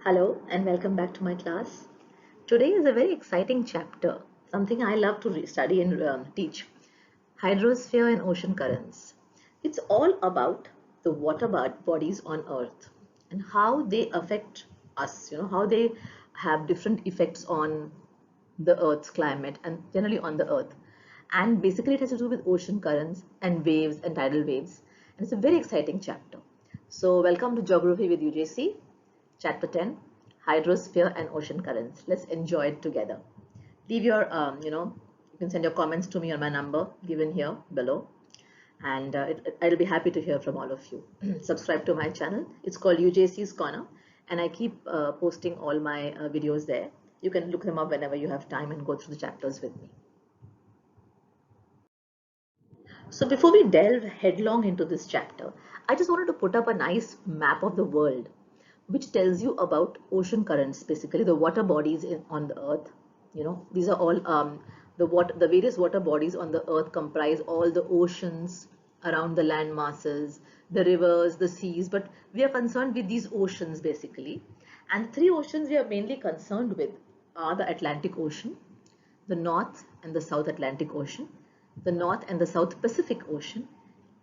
Hello and welcome back to my class. Today is a very exciting chapter, something I love to study and teach. Hydrosphere and ocean currents. It's all about the water bodies on Earth and how they affect us, how they have different effects on the Earth's climate and generally on the Earth. And basically it has to do with ocean currents and waves and tidal waves. And it's a very exciting chapter. So welcome to Geography with UJC. Chapter 10, Hydrosphere and Ocean Currents. Let's enjoy it together. Leave your, you can send your comments to me on my number given here below. And I'll be happy to hear from all of you. Subscribe to my channel. It's called UJC's Corner. And I keep posting all my videos there. You can look them up whenever you have time and go through the chapters with me. So before we delve headlong into this chapter, I just wanted to put up a nice map of the world which tells you about ocean currents, basically the water bodies on the earth. These are all the various water bodies on the earth comprise all the oceans around the land masses, the rivers, the seas, but we are concerned with these oceans basically. And the three oceans we are mainly concerned with are the Atlantic Ocean, the North and the South Atlantic Ocean, the North and the South Pacific Ocean,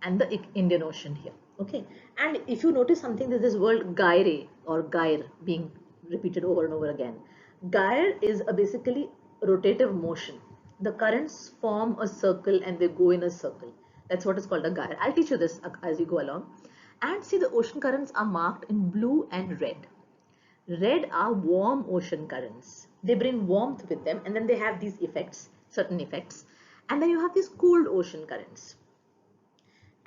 and the Indian Ocean here. Okay, and if you notice something, there's this word gyre or gyre being repeated over and over again. Gyre is a basically rotative motion. The currents form a circle and they go in a circle. That's what is called a gyre. I'll teach you this as you go along. And see, the ocean currents are marked in blue and red. Red are warm ocean currents. They bring warmth with them and then they have these effects, certain effects. And then you have these cooled ocean currents.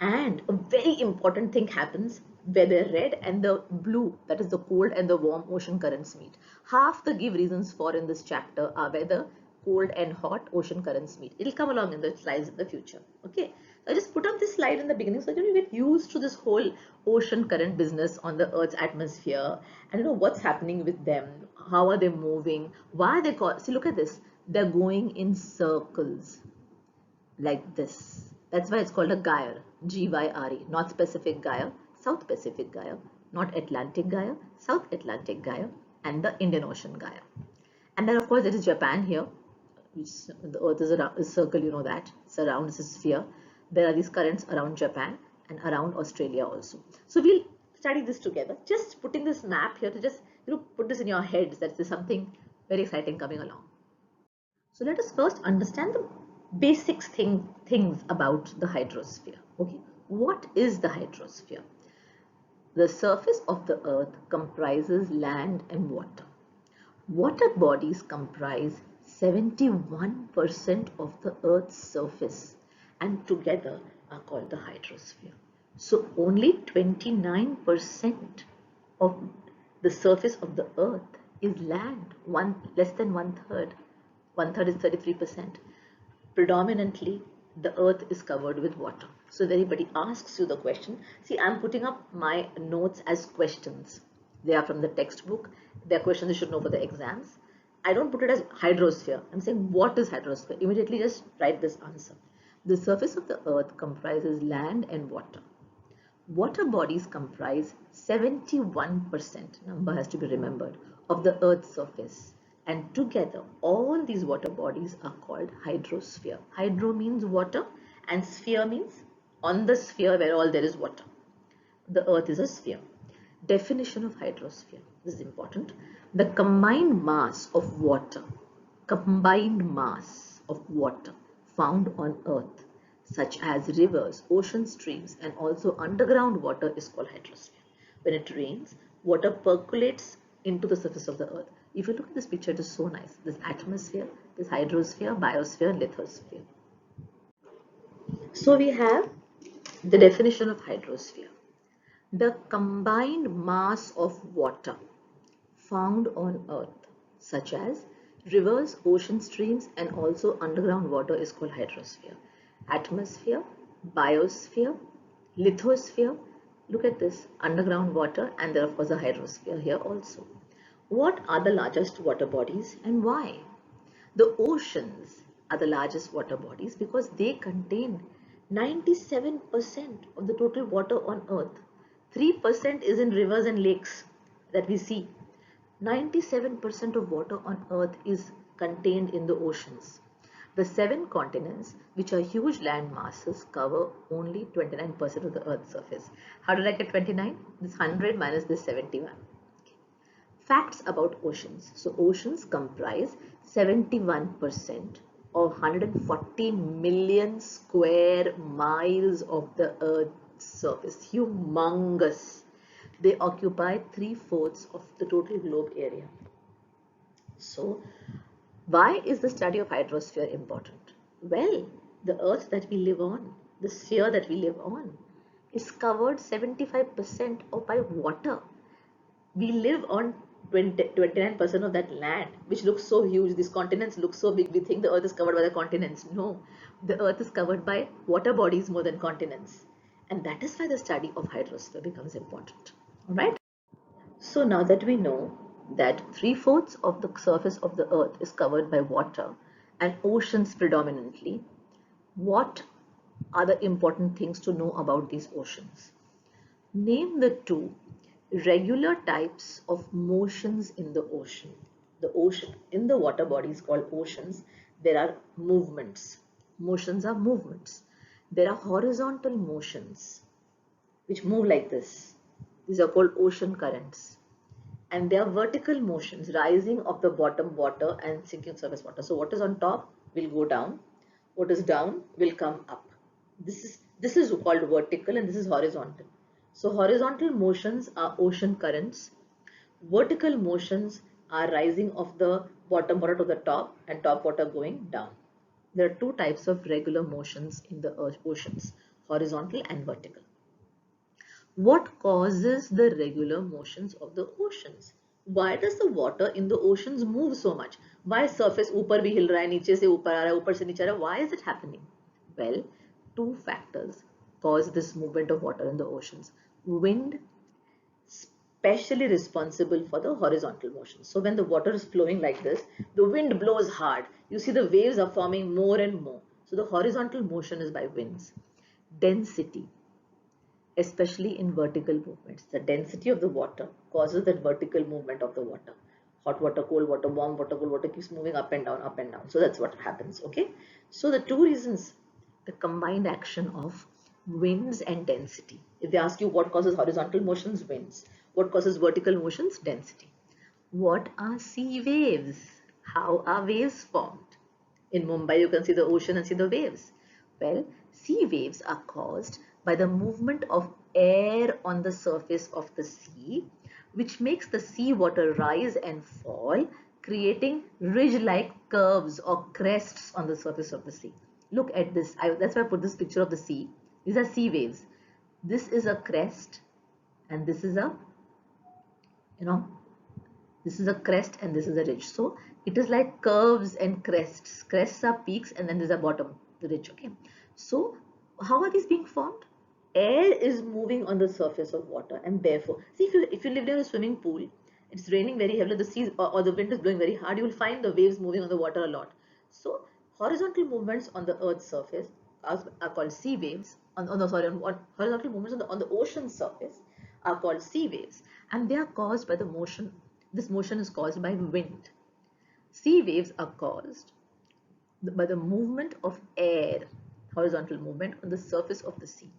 And a very important thing happens where the red and the blue, that is the cold and the warm ocean currents meet. Half the give reasons for in this chapter are where the cold and hot ocean currents meet. It'll come along in the slides in the future. Okay. So I just put up this slide in the beginning so that you get used to this whole ocean current business on the Earth's atmosphere and what's happening with them, how are they moving, why are they called. See, look at this. They're going in circles like this. That's why it's called a gyre, G-Y-R-E, North Pacific gyre, South Pacific gyre, North Atlantic gyre, South Atlantic gyre, and the Indian Ocean gyre. And then of course there is Japan here, which the earth is a circle, you know that, it's around, it's a sphere. There are these currents around Japan and around Australia also. So we'll study this together, just putting this map here to just put this in your heads that there's something very exciting coming along. So let us first understand the basics things about the hydrosphere. Okay, what is the hydrosphere? The surface of the earth comprises land and water. Water bodies comprise 71% of the earth's surface and together are called the hydrosphere. So only 29% of the surface of the earth is land, less than one third. One third is 33%. Predominantly, the earth is covered with water. So if anybody asks you the question, see, I'm putting up my notes as questions. They are from the textbook. They are questions you should know for the exams. I don't put it as hydrosphere. I'm saying, what is hydrosphere? Immediately just write this answer. The surface of the earth comprises land and water. Water bodies comprise 71%, number has to be remembered, of the earth's surface. And together, all these water bodies are called hydrosphere. Hydro means water and sphere means on the sphere where all there is water. The earth is a sphere. Definition of hydrosphere. This is important. The combined mass of water found on earth, such as rivers, ocean streams, and also underground water is called hydrosphere. When it rains, water percolates into the surface of the earth. If you look at this picture, it is so nice. This atmosphere, this hydrosphere, biosphere, lithosphere. So we have the definition of hydrosphere. The combined mass of water found on earth, such as rivers, ocean streams, and also underground water is called hydrosphere. Atmosphere, biosphere, lithosphere. Look at this, underground water, and there of course a hydrosphere here also. What are the largest water bodies and why? The oceans are the largest water bodies because they contain 97% of the total water on earth. 3% is in rivers and lakes that we see. 97% of water on Earth is contained in the oceans. The 7 continents, which are huge land masses, cover only 29% of the Earth's surface. How did I get 29? This 100 minus this 71. Facts about oceans. So oceans comprise 71% of 140 million square miles of the Earth's surface. Humongous. They occupy 3/4 of the total globe area. So, why is the study of hydrosphere important? Well, the Earth that we live on, the sphere that we live on, is covered 75% by water. We live on 29% of that land, which looks so huge. These continents look so big. We think the Earth is covered by the continents. No, the Earth is covered by water bodies more than continents. And that is why the study of hydrosphere becomes important. All right. So now that we know that 3/4 of the surface of the Earth is covered by water and oceans predominantly, what are the important things to know about these oceans? Name the two regular types of motions in the ocean. The ocean, in the water bodies called oceans, there are movements. Motions are movements. There are horizontal motions which move like this. These are called ocean currents. And there are vertical motions rising of the bottom water and sinking surface water. So what is on top will go down. What is down will come up. This is called vertical and this is horizontal. So horizontal motions are ocean currents. Vertical motions are rising of the bottom water to the top and top water going down. There are two types of regular motions in the oceans, horizontal and vertical. What causes the regular motions of the oceans? Why does the water in the oceans move so much? Why surface ऊपर भी हिल रहा है, नीचे से ऊपर आ रहा है, ऊपर से नीचे आ रहा है? Why is it happening? Well, two factors cause this movement of water in the oceans. Wind, specially responsible for the horizontal motion. So when the water is flowing like this, the wind blows hard. You see the waves are forming more and more. So the horizontal motion is by winds. Density, especially in vertical movements. The density of the water causes that vertical movement of the water. Hot water, cold water, warm water, cold water keeps moving up and down, up and down. So that's what happens, okay? So the two reasons, the combined action of winds and density. If they ask you what causes horizontal motions, winds. What causes vertical motions, density. What are sea waves? How are waves formed? In Mumbai, you can see the ocean and see the waves. Well, sea waves are caused by the movement of air on the surface of the sea, which makes the sea water rise and fall, creating ridge-like curves or crests on the surface of the sea. Look at this. That's why I put this picture of the sea. These are sea waves. This is a crest and this is a, this is a crest and this is a ridge. So it is like curves and crests. Crests are peaks and then there's a bottom, the ridge. Okay. So how are these being formed? Air is moving on the surface of water and therefore, see, if you live near a swimming pool, it's raining very heavily, the sea or the wind is blowing very hard, you will find the waves moving on the water a lot. So horizontal movements on the earth's surface are called sea waves. Horizontal movements on the ocean surface are called sea waves, and they are caused by the motion. This motion is caused by wind. Sea waves are caused by the movement of air, horizontal movement on the surface of the sea,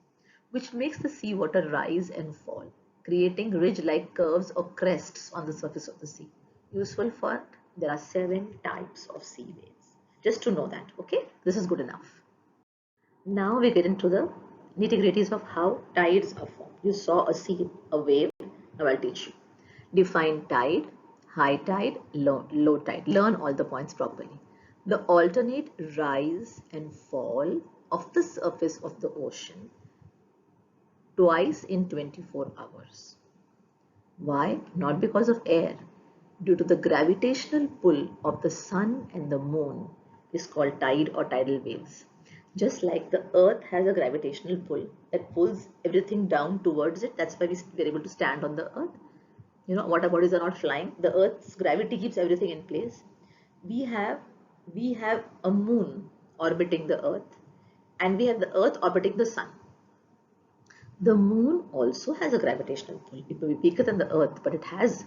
which makes the sea water rise and fall, creating ridge-like curves or crests on the surface of the sea. Useful fact, there are 7 types of sea waves. Just to know that, okay? This is good enough. Now we get into the nitty-gritties of how tides are formed. You saw a wave. Now I'll teach you. Define tide, high tide, low tide. Learn all the points properly. The alternate rise and fall of the surface of the ocean twice in 24 hours. Why? Not because of air. Due to the gravitational pull of the sun and the moon is called tide or tidal waves. Just like the earth has a gravitational pull that pulls everything down towards it, that's why we're able to stand on the earth. Water bodies are not flying. The earth's gravity keeps everything in place. We have a moon orbiting the earth and we have the earth orbiting the sun. The moon also has a gravitational pull. It may be weaker than the earth, but it has.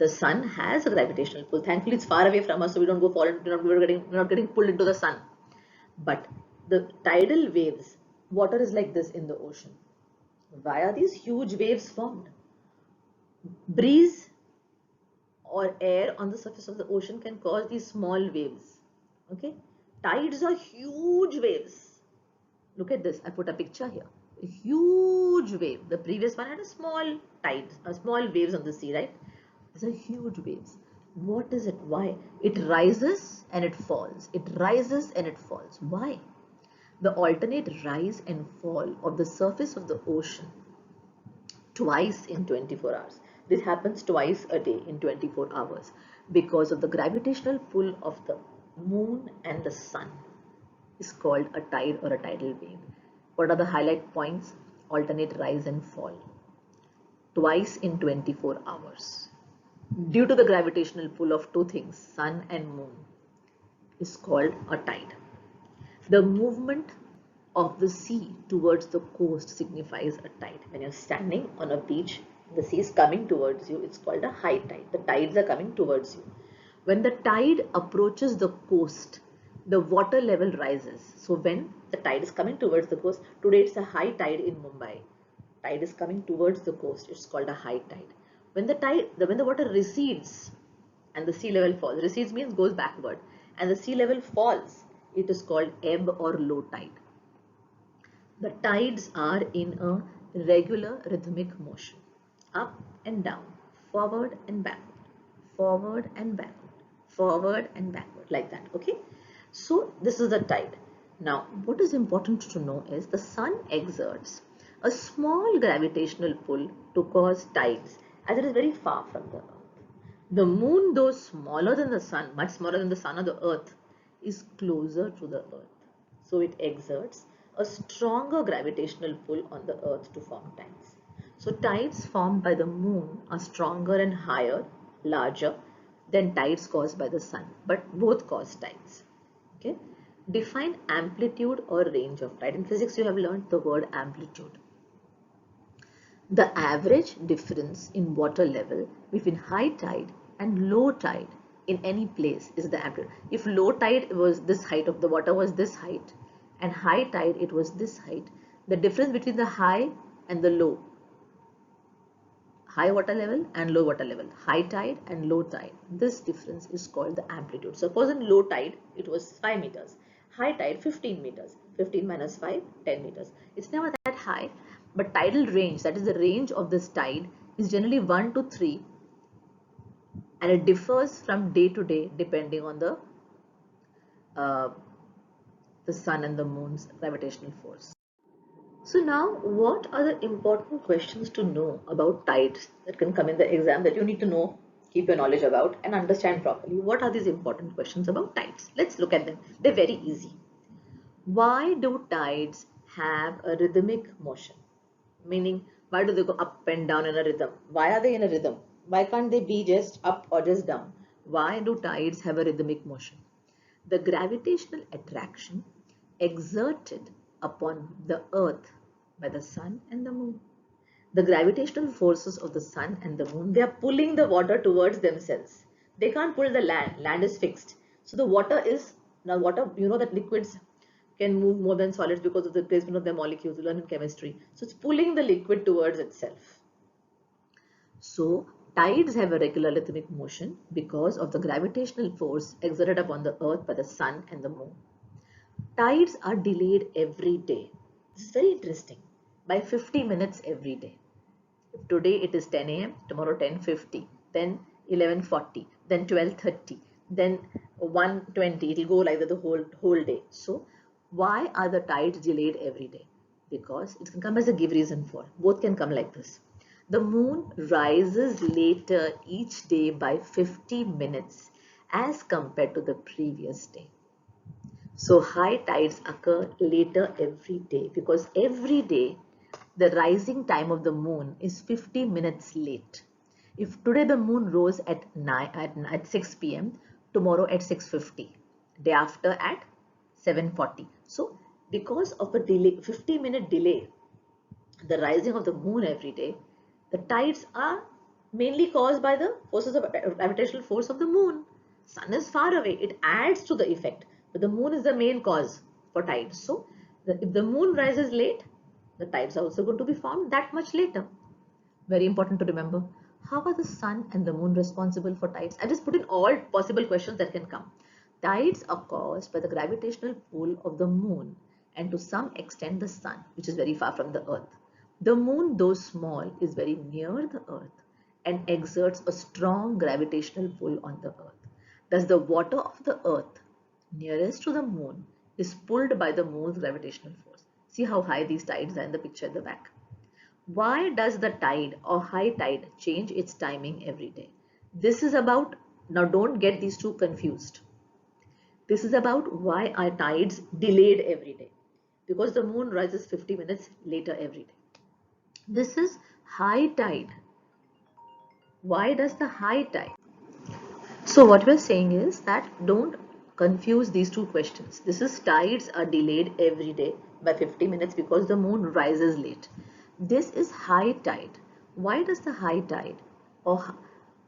The sun has a gravitational pull. Thankfully, it's far away from us, so we don't go fall into, we're not getting pulled into the sun. But the tidal waves, water is like this in the ocean. Why are these huge waves formed? Breeze or air on the surface of the ocean can cause these small waves. Okay, tides are huge waves. Look at this. I put a picture here. A huge wave. The previous one had a small tide, a small waves on the sea, right? These are huge waves. What is it? Why? It rises and it falls. It rises and it falls. Why? The alternate rise and fall of the surface of the ocean twice in 24 hours. This happens twice a day in 24 hours because of the gravitational pull of the moon and the sun is called a tide or a tidal wave. What are the highlight points? Alternate rise and fall twice in 24 hours. Due to the gravitational pull of two things, sun and moon, is called a tide. The movement of the sea towards the coast signifies a tide. When you're standing on a beach, the sea is coming towards you, it's called a high tide. The tides are coming towards you. When the tide approaches the coast, the water level rises. So when the tide is coming towards the coast, today it's a high tide in Mumbai. Tide is coming towards the coast, it's called a high tide. When the water recedes and the sea level falls, recedes means goes backward, and the sea level falls, it is called ebb or low tide. The tides are in a regular rhythmic motion, up and down, forward and backward, forward and backward, forward and backward, like that. Okay, so this is the tide. Now what is important to know is the sun exerts a small gravitational pull to cause tides as it is very far from the earth. The moon, though smaller than the sun, much smaller than the sun or the earth, is closer to the earth, so it exerts a stronger gravitational pull on the earth to form tides. So tides formed by the moon are stronger and higher, larger than tides caused by the sun, but both cause tides. Okay, define amplitude or range of tide. In physics you have learned the word amplitude. The average difference in water level between high tide and low tide in any place is the amplitude. If low tide was this height, of the water was this height, and high tide it was this height, the difference between the high and the low, high water level and low water level, high tide and low tide, this difference is called the amplitude. Suppose in low tide it was 5 meters, high tide 15 meters, 15 minus 5, 10 meters. It's never that high, but tidal range, that is the range of this tide, is generally 1 to 3, and it differs from day to day depending on the sun and the moon's gravitational force. So now, what are the important questions to know about tides that can come in the exam that you need to know, keep your knowledge about and understand properly? What are these important questions about tides? Let's look at them. They're very easy. Why do tides have a rhythmic motion? Meaning, why do they go up and down in a rhythm? Why are they in a rhythm? Why can't they be just up or just down? Why do tides have a rhythmic motion? The gravitational attraction exerted upon the earth by the sun and the moon. The gravitational forces of the sun and the moon, they are pulling the water towards themselves. They can't pull the land. Land is fixed. So the water is, now water, you know that liquids can move more than solids because of the placement of their molecules. You learn in chemistry. So it's pulling the liquid towards itself. So tides have a regular rhythmic motion because of the gravitational force exerted upon the earth by the sun and the moon. Tides are delayed every day. This is very interesting. By 50 minutes every day. If today it is 10 a.m., tomorrow 10:50, then 11:40, then 12:30, then 1:20. It will go like that the whole day. So why are the tides delayed every day? Because it can come as a give reason for. Both can come like this. The moon rises later each day by 50 minutes as compared to the previous day. So high tides occur later every day because every day the rising time of the moon is 50 minutes late. If today the moon rose at 6 p.m., tomorrow at 6:50, day after at 7:40. So because of a delay, 50-minute delay, the rising of the moon every day, the tides are Mainly caused by the forces of gravitational force of the moon. Sun is far away, it adds to the effect, but the moon is the main cause for tides. So if the moon rises late, the tides are also going to be formed that much later. Very important to remember. How are the sun and the moon responsible for tides? I just put in all possible questions that can come. Tides are caused by the gravitational pull of the moon and to some extent the sun, which is very far from the earth. The moon, though small, is very near the earth and exerts a strong gravitational pull on the earth. Thus, the water of the earth nearest to the moon is pulled by the moon's gravitational force. See how high these tides are in the picture at the back. Why does the tide or high tide change its timing every day? This is about, now don't get these two confused. This is about why are tides delayed every day? Because the moon rises 50 minutes later every day. This is high tide. Why does the high tide? So what we're saying is that don't confuse these two questions. This is tides are delayed every day by 50 minutes because the moon rises late. This is high tide. Why does the high tide or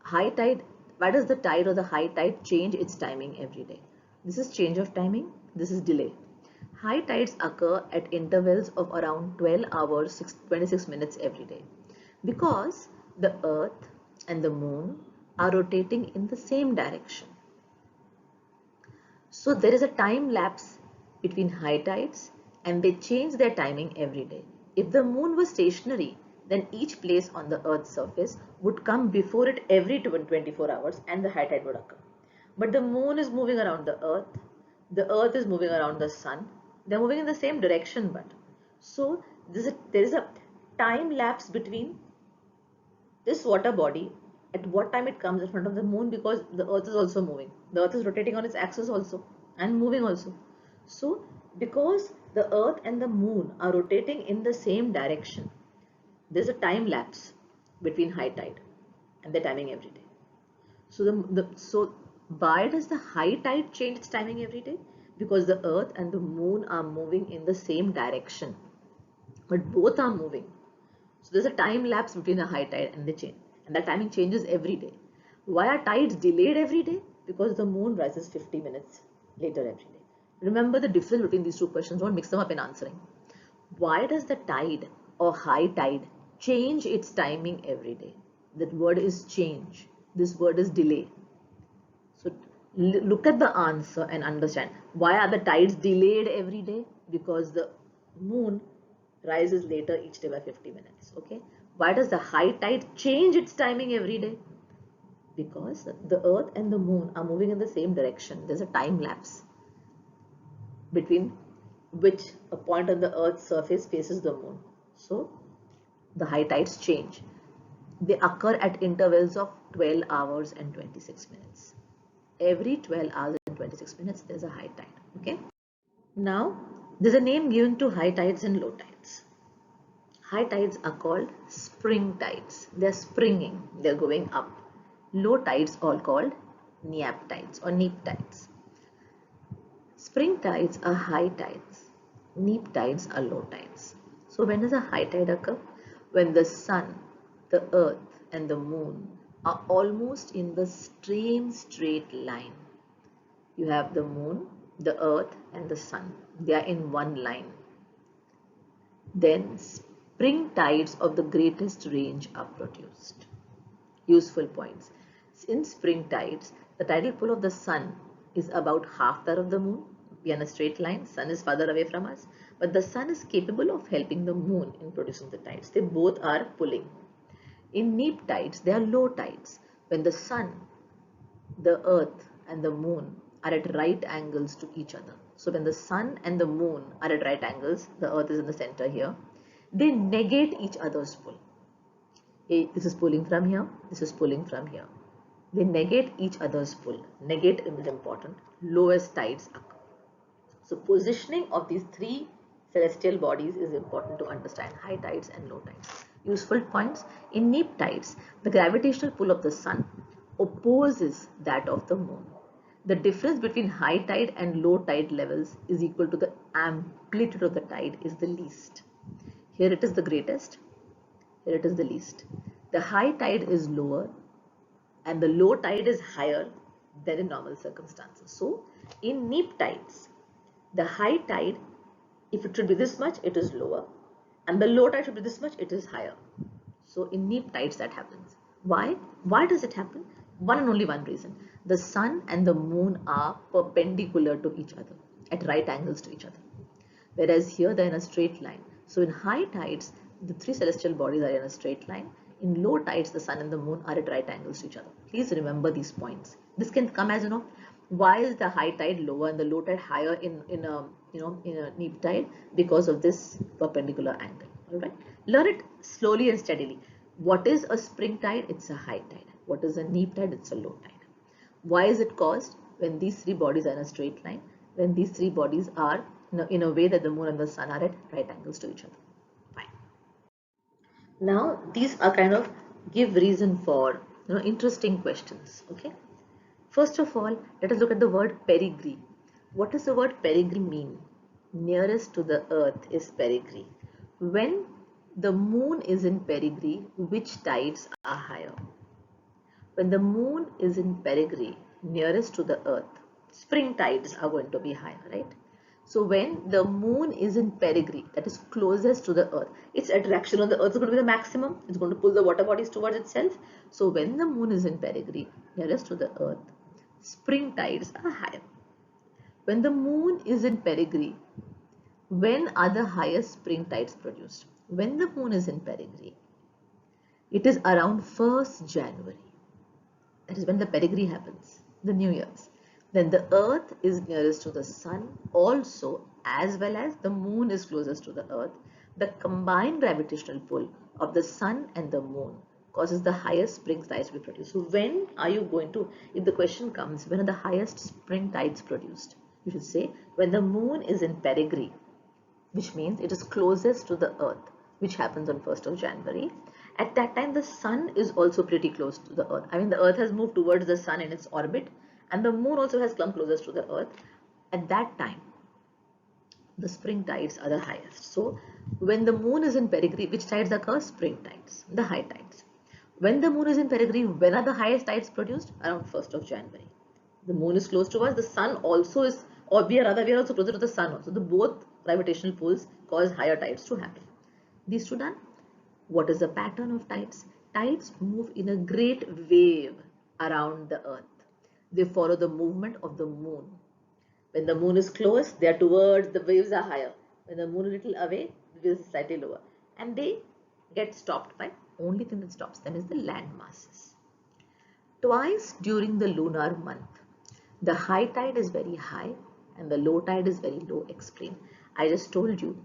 high tide, why does the tide or the high tide change its timing every day? This is change of timing, this is delay. High tides occur at intervals of around 12 hours 26 minutes every day because the earth and the moon are rotating in the same direction. So there is a time lapse between high tides and they change their timing every day. If the moon was stationary, then each place on the earth's surface would come before it every 24 hours and the high tide would occur. But the moon is moving around the earth is moving around the sun. They're moving in the same direction, but so there is a time lapse between this water body at what time it comes in front of the moon, because the earth is also moving, the earth is rotating on its axis also and moving also. So because the earth and the moon are rotating in the same direction, there's a time lapse between high tide and the timing every day. So so why does the high tide change its timing every day? Because the earth and the moon are moving in the same direction, but both are moving. So there's a time lapse between a high tide and the change, and that timing changes every day. Why are tides delayed every day? Because the moon rises 50 minutes later every day. Remember the difference between these two questions, don't mix them up in answering. Why does the tide or high tide change its timing every day? That word is change. This word is delay. So look at the answer and understand. Why are the tides delayed every day? Because the moon rises later each day by 50 minutes. Okay. Why does the high tide change its timing every day? Because the earth and the moon are moving in the same direction. There's a time lapse between which a point on the earth's surface faces the moon. So the high tides change. They occur at intervals of 12 hours and 26 minutes. Every 12 hours and 26 minutes there's a high tide. Okay. Now there's a name given to high tides and low tides. High tides are called spring tides. They're springing, they're going up. Low tides are called neap tides or neap tides. Spring tides are high tides. Neap tides are low tides. So when does a high tide occur? When the sun, the earth and the moon are almost in the same straight line. You have the moon, the earth and the sun. They are in one line. Then spring tides of the greatest range are produced. Useful points. In spring tides, the tidal pull of the sun is about half that of the moon. We are in a straight line. Sun is farther away from us. But the sun is capable of helping the moon in producing the tides. They both are pulling. In neap tides, they are low tides. When the sun, the earth and the moon are at right angles to each other. So when the sun and the moon are at right angles, the earth is in the center here, they negate each other's pull. This is pulling from here, this is pulling from here. They negate each other's pull. Negate is important. Lowest tides occur. So positioning of these three celestial bodies is important to understand. High tides and low tides. Useful points. In neap tides, the gravitational pull of the sun opposes that of the moon. The difference between high tide and low tide levels is equal to the amplitude of the tide is the least. Here it is the greatest, here it is the least. the high tide is lower and the low tide is higher than in normal circumstances. So in neap tides, the high tide, if it should be this much, it is lower, and the low tide should be this much, it is higher. So in neap tides that happens. Why? Why does it happen? One and only one reason. The sun and the moon are perpendicular to each other, at right angles to each other. Whereas here they're in a straight line. So in high tides, the three celestial bodies are in a straight line. In low tides, the sun and the moon are at right angles to each other. Please remember these points. This can come as, why is the high tide lower and the low tide higher in a neap tide? Because of this perpendicular angle. All right. Learn it slowly and steadily. What is a spring tide? It's a high tide. What is a neap tide? It's a low tide. Why is it caused? When these three bodies are in a straight line, when these three bodies are in a way that the moon and the sun are at right angles to each other. Fine. Now these are kind of give reason for interesting questions. Okay. First of all, let us look at the word perigee. What does the word perigee mean? Nearest to the earth is perigee. When the moon is in perigee, which tides are higher? When the moon is in perigee, nearest to the earth, spring tides are going to be higher, right? So when the moon is in perigee, that is closest to the earth, its attraction on the earth is going to be the maximum. It's going to pull the water bodies towards itself. So when the moon is in perigee, nearest to the earth, spring tides are higher. When the moon is in perigee, when are the highest spring tides produced? When the moon is in perigee, it is around 1st January. That is when the perigee happens, the New Year's. Then the earth is nearest to the sun also, as well as the moon is closest to the earth. The combined gravitational pull of the sun and the moon causes the highest spring tides to be produced. So when are you going to, if the question comes, when are the highest spring tides produced? You should say when the moon is in perigee, which means it is closest to the earth, which happens on 1st of January. At that time, the sun is also pretty close to the earth. I mean, the earth has moved towards the sun in its orbit, and the moon also has come closest to the earth. At that time, the spring tides are the highest. So when the moon is in perigee, which tides occur? Spring tides, the high tides. When the moon is in perigee, when are the highest tides produced? Around 1st of January. The moon is close to us, the sun also is, or we are also closer to the sun also. The both gravitational pulls cause higher tides to happen. These two done. What is the pattern of tides? Tides move in a great wave around the earth. They follow the movement of the moon. When the moon is close, they are towards, the waves are higher. When the moon is a little away, the waves are slightly lower. And they get stopped by, only thing that stops them is the land masses. Twice during the lunar month, the high tide is very high and the low tide is very low. Explain. I just told you,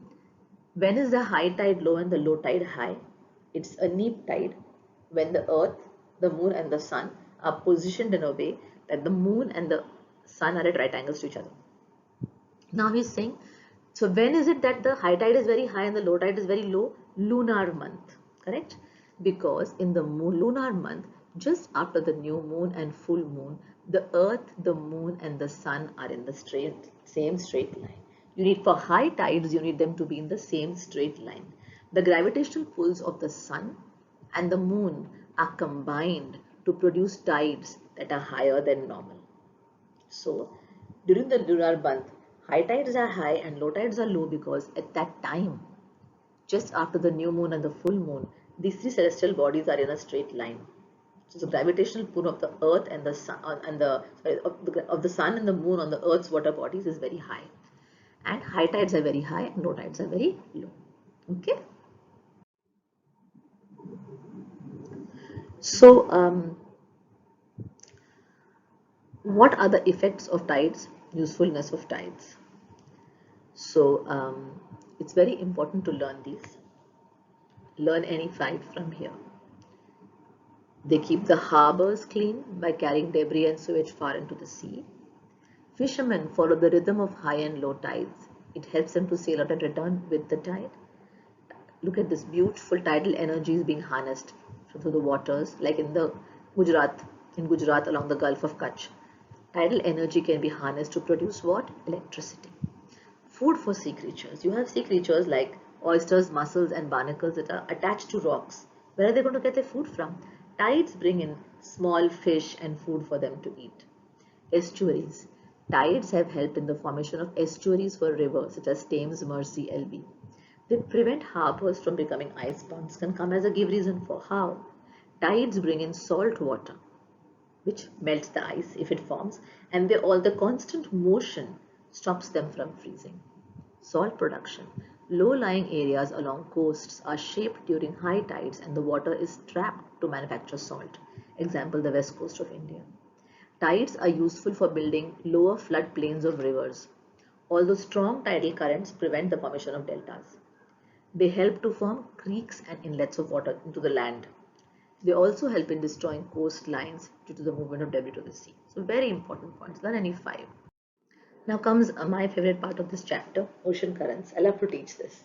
when is the high tide low and the low tide high? It's a neap tide when the earth, the moon and the sun are positioned in a way that the moon and the sun are at right angles to each other. Now he's saying, so when is it that the high tide is very high and the low tide is very low? Lunar month, correct? Because in the lunar month, just after the new moon and full moon, the earth, the moon and the sun are in the same straight line. You need, for high tides, you need them to be in the same straight line. The gravitational pulls of the sun and the moon are combined to produce tides that are higher than normal. So during the lunar month, high tides are high and low tides are low because at that time, just after the new moon and the full moon, these three celestial bodies are in a straight line. So the gravitational pull of the earth and the sun of the sun and the moon on the earth's water bodies is very high. And high tides are very high and low tides are very low. Okay. So what are the effects of tides? Usefulness of tides. So it's very important to learn these. Learn any 5 from here. They keep the harbors clean by carrying debris and sewage far into the sea. Fishermen follow the rhythm of high and low tides. It helps them to sail out and return with the tide. Look at this beautiful tidal energy is being harnessed through the waters, like in Gujarat along the Gulf of Kutch. Tidal energy can be harnessed to produce what? Electricity. Food for sea creatures. You have sea creatures like oysters, mussels and barnacles that are attached to rocks Where are they going to get their food from? Tides bring in small fish and food for them to eat. Estuaries. Tides have helped in the formation of estuaries for rivers such as Thames, Mersey, Elbe. They prevent harbors from becoming ice ponds. Can come as a give reason for how. Tides bring in salt water, which melts the ice if it forms, and all the constant motion stops them from freezing. Salt production. Low-lying areas along coasts are shaped during high tides and the water is trapped to manufacture salt. Example, the west coast of India. Tides are useful for building lower floodplains of rivers, although strong tidal currents prevent the formation of deltas. They help to form creeks and inlets of water into the land. They also help in destroying coastlines due to the movement of debris to the sea. So very important points. There are only 5. Now comes my favorite part of this chapter, ocean currents. I love to teach this.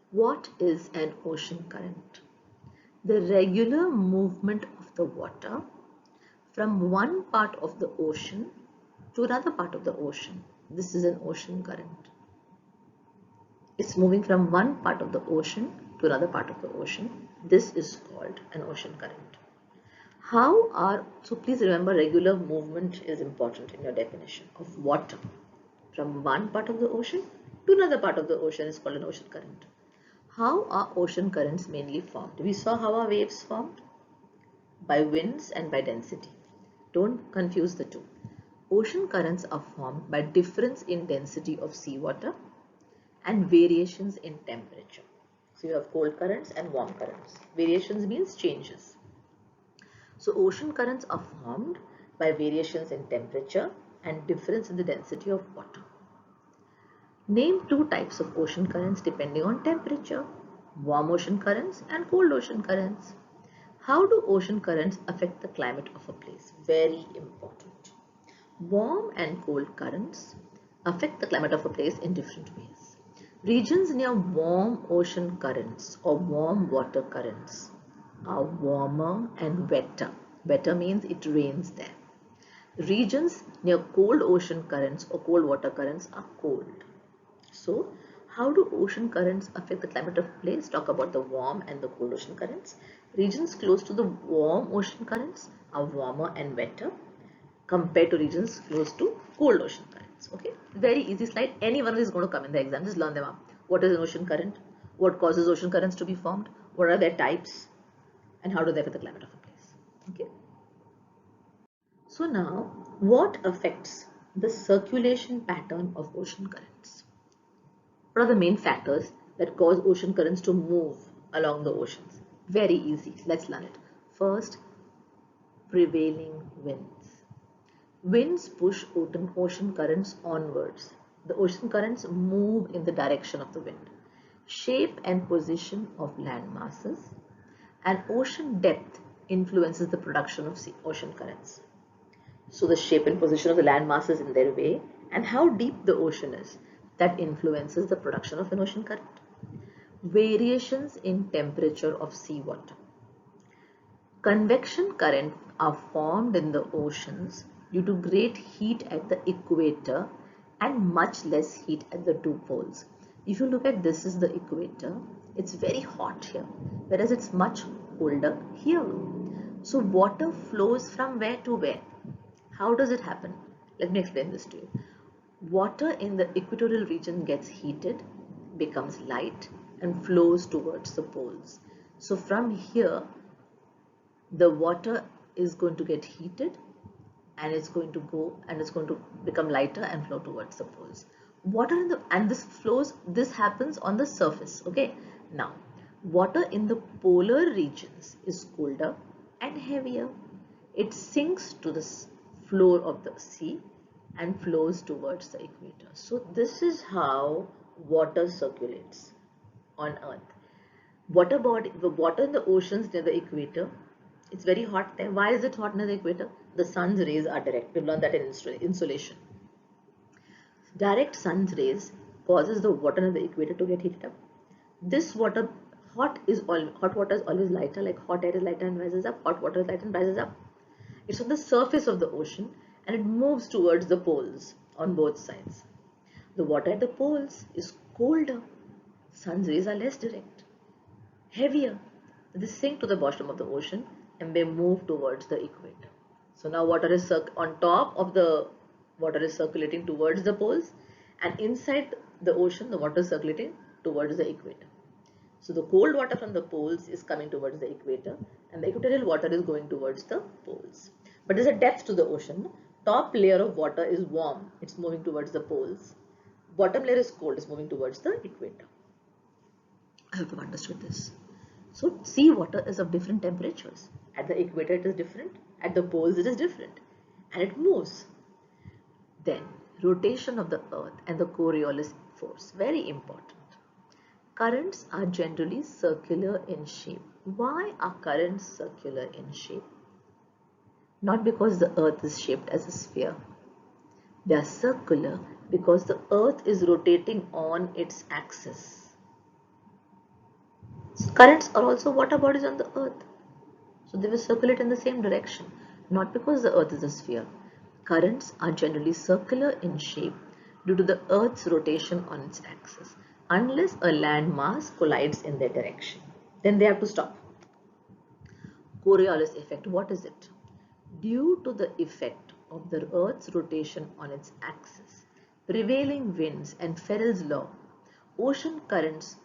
What is an ocean current? The regular movement of the water from one part of the ocean to another part of the ocean. This is an ocean current. It's moving from one part of the ocean to another part of the ocean. This is called an ocean current. So please remember, regular movement is important in your definition of water. From one part of the ocean to another part of the ocean is called an ocean current. How are ocean currents mainly formed? We saw how are waves formed? By winds and by density. Don't confuse the two. Ocean currents are formed by difference in density of seawater and variations in temperature. So you have cold currents and warm currents. Variations means changes. So ocean currents are formed by variations in temperature and difference in the density of water. Name 2 types of ocean currents depending on temperature: warm ocean currents and cold ocean currents. How do ocean currents affect the climate of a place? Very important. Warm and cold currents affect the climate of a place in different ways. Regions near warm ocean currents or warm water currents are warmer and wetter. Wetter means it rains there. Regions near cold ocean currents or cold water currents are cold. So, how do ocean currents affect the climate of a place? Talk about the warm and the cold ocean currents. Regions close to the warm ocean currents are warmer and wetter compared to regions close to cold ocean currents. Okay, very easy slide. Any one of these is going to come in the exam. Just learn them up. What is an ocean current? What causes ocean currents to be formed? What are their types? And how do they affect the climate of a place? Okay. So now, what affects the circulation pattern of ocean currents? What are the main factors that cause ocean currents to move along the oceans? Very easy. Let's learn it. First, prevailing winds. Winds push ocean currents onwards. The ocean currents move in the direction of the wind. Shape and position of land masses and ocean depth influences the production of ocean currents. So the shape and position of the land masses in their way and how deep the ocean is, that influences the production of an ocean current. Variations in temperature of seawater. Convection currents are formed in the oceans due to great heat at the equator and much less heat at the 2 poles. If you look at this is the equator, it's very hot here, whereas it's much colder here. So water flows from where to where? How does it happen? Let me explain this to you. Water in the equatorial region gets heated, becomes light and flows towards the poles. So from here, the water is going to get heated and it's going to become lighter and flow towards the poles. This happens on the surface. Okay. Now, water in the polar regions is colder and heavier. It sinks to the floor of the sea and flows towards the equator. So this is how water circulates on Earth. The water in the oceans near the equator, it's very hot there. Why is it hot near the equator? The sun's rays are direct. We've learned that in insolation. Direct sun's rays causes the water near the equator to get heated up. This water, hot water is always lighter, like hot air is lighter and rises up, hot water is lighter and rises up. It's on the surface of the ocean and it moves towards the poles on both sides. The water at the poles is colder. Sun's rays are less direct, heavier. They sink to the bottom of the ocean and they move towards the equator. So now water is on top of the water is circulating towards the poles, and inside the ocean the water is circulating towards the equator. So the cold water from the poles is coming towards the equator, and the equatorial water is going towards the poles. But there's a depth to the ocean. Top layer of water is warm, it's moving towards the poles. Bottom layer is cold, it's moving towards the equator. I hope you've understood this. So sea water is of different temperatures. At the equator it is different, at the poles it is different, and it moves. Then rotation of the earth and the Coriolis force, very important. Currents are generally circular in shape. Why are currents circular in shape? Not because the earth is shaped as a sphere. They are circular because the earth is rotating on its axis. Currents are also water bodies on the earth. So they will circulate in the same direction, not because the earth is a sphere. Currents are generally circular in shape due to the earth's rotation on its axis, unless a land mass collides in their direction. Then they have to stop. Coriolis effect, what is it? Due to the effect of the earth's rotation on its axis, prevailing winds and Ferrel's law, ocean currents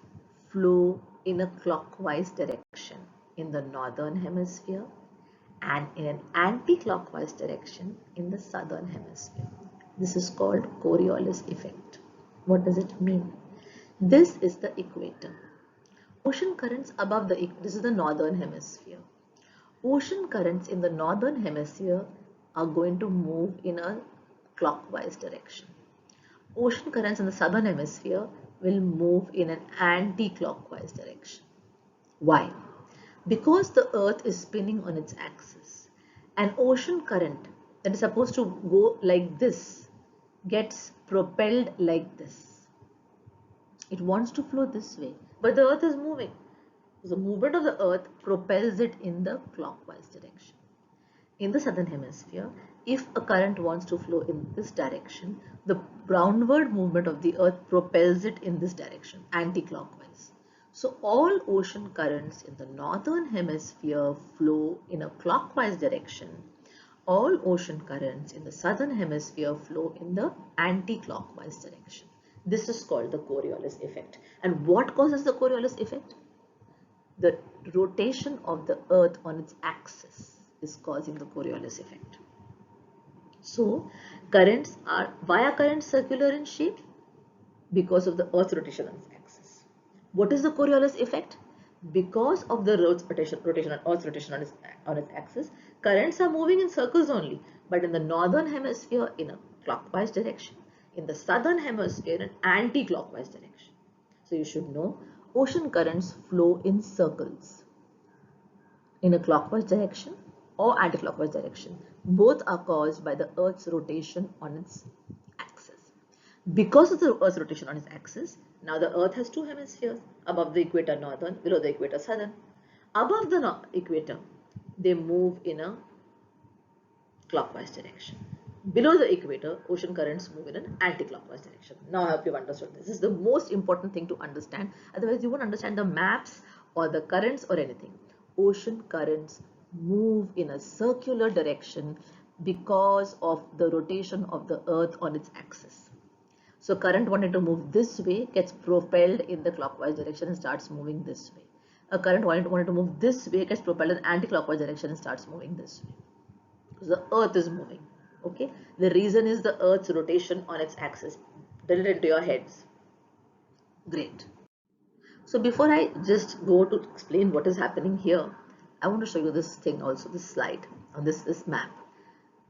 flow in a clockwise direction in the northern hemisphere and in an anti-clockwise direction in the southern hemisphere. This is called Coriolis effect. What does it mean? This is the equator. Ocean currents above this is the northern hemisphere. Ocean currents in the northern hemisphere are going to move in a clockwise direction. Ocean currents in the southern hemisphere will move in an anti-clockwise direction. Why? Because the earth is spinning on its axis. An ocean current that is supposed to go like this gets propelled like this. It wants to flow this way, but the earth is moving. The movement of the earth propels it in the clockwise direction. In the southern hemisphere, if a current wants to flow in this direction, the downward movement of the earth propels it in this direction, anti-clockwise. So all ocean currents in the northern hemisphere flow in a clockwise direction. All ocean currents in the southern hemisphere flow in the anti-clockwise direction. This is called the Coriolis effect. And what causes the Coriolis effect? The rotation of the earth on its axis is causing the Coriolis effect. So why are currents circular in shape? Because of the earth's rotation on its axis. What is the Coriolis effect? Because of the earth's rotation on its axis, currents are moving in circles only, but in the northern hemisphere in a clockwise direction, in the southern hemisphere in an anti-clockwise direction. So you should know ocean currents flow in circles in a clockwise direction or anti-clockwise direction. Both are caused by the Earth's rotation on its axis. Because of the Earth's rotation on its axis, now the Earth has two hemispheres, above the equator northern, below the equator southern. Above the equator, they move in a clockwise direction. Below the equator, ocean currents move in an anti-clockwise direction. Now I hope you've understood this. This is the most important thing to understand. Otherwise, you won't understand the maps or the currents or anything. Ocean currents move in a circular direction because of the rotation of the earth on its axis. So current wanting to move this way gets propelled in the clockwise direction and starts moving this way. A current wanting to move this way gets propelled in anti-clockwise direction and starts moving this way. The earth is moving. Okay, the reason is the earth's rotation on its axis. Drill it into your heads. Great. So before I just go to explain what is happening here, I want to show you this thing also, this slide on this map.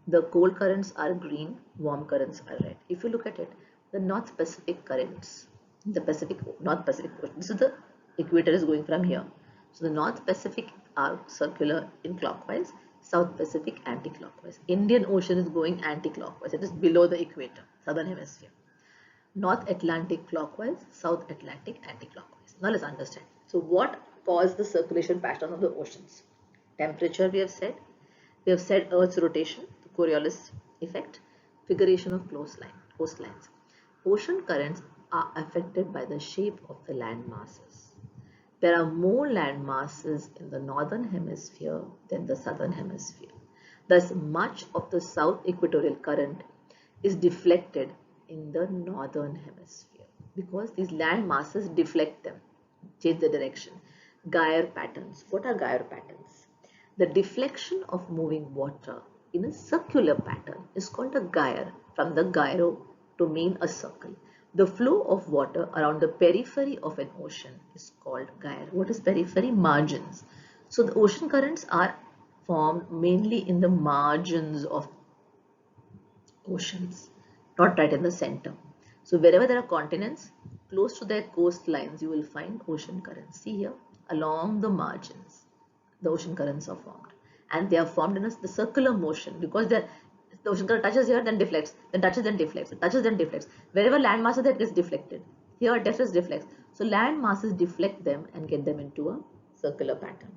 The cold currents are green, warm currents are red. If you look at it, the North Pacific currents, North Pacific, this is the equator is going from here. So the North Pacific are circular in clockwise, South Pacific anti-clockwise. Indian Ocean is going anti-clockwise. It is below the equator, southern hemisphere. North Atlantic clockwise, South Atlantic anti-clockwise. Now let's understand. So what caused the circulation pattern of the oceans? Temperature we have said. We have said Earth's rotation, the Coriolis effect, figuration of coastlines. Ocean currents are affected by the shape of the land masses. there are more land masses in the northern hemisphere than the southern hemisphere. Thus, much of the south equatorial current is deflected in the northern hemisphere because these land masses deflect them, change the direction. Gyre patterns. What are gyre patterns? The deflection of moving water in a circular pattern is called a gyre, from the gyro to mean a circle. The flow of water around the periphery of an ocean is called gyre. What is periphery? Margins. So the ocean currents are formed mainly in the margins of oceans, not right in the center. So wherever there are continents, close to their coastlines, you will find ocean currents. See here, along the margins, the ocean currents are formed. And they are formed in the circular motion because the ocean current touches here, then deflects, then touches, then deflects, touches, then deflects. Wherever land mass is, that gets deflected. Here, deflects. So land masses deflect them and get them into a circular pattern.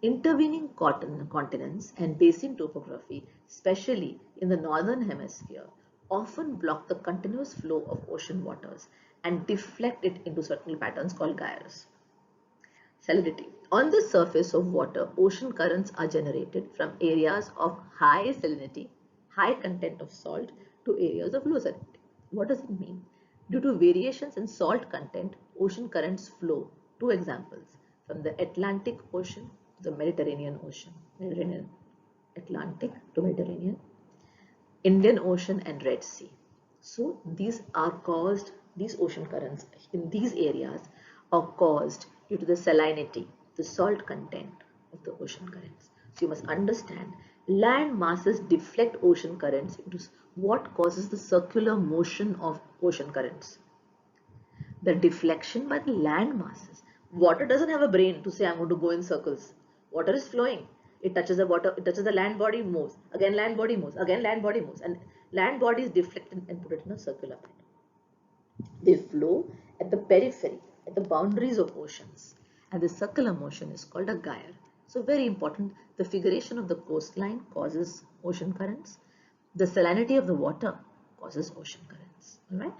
Intervening continents and basin topography, especially in the northern hemisphere, often block the continuous flow of ocean waters and deflect it into certain patterns called gyres. Salinity. On the surface of water, ocean currents are generated from areas of high salinity, high content of salt, to areas of low salinity. What does it mean? Due to variations in salt content, ocean currents flow. Two examples: from the Atlantic Ocean to the Mediterranean Ocean, Atlantic to Mediterranean, Indian Ocean and Red Sea. So these ocean currents in these areas are caused due to the salinity, the salt content of the ocean currents. So you must understand, land masses deflect ocean currents into what causes the circular motion of ocean currents. The deflection by the land masses. Water doesn't have a brain to say I'm going to go in circles. Water is flowing. It touches the water, it touches the land body, moves. Again land body moves. Again land body moves. And land bodies deflect and put it in a circular pattern. They flow at the periphery, at the boundaries of oceans. And the circular motion is called a gyre. So very important, the figuration of the coastline causes ocean currents. The salinity of the water causes ocean currents. Alright.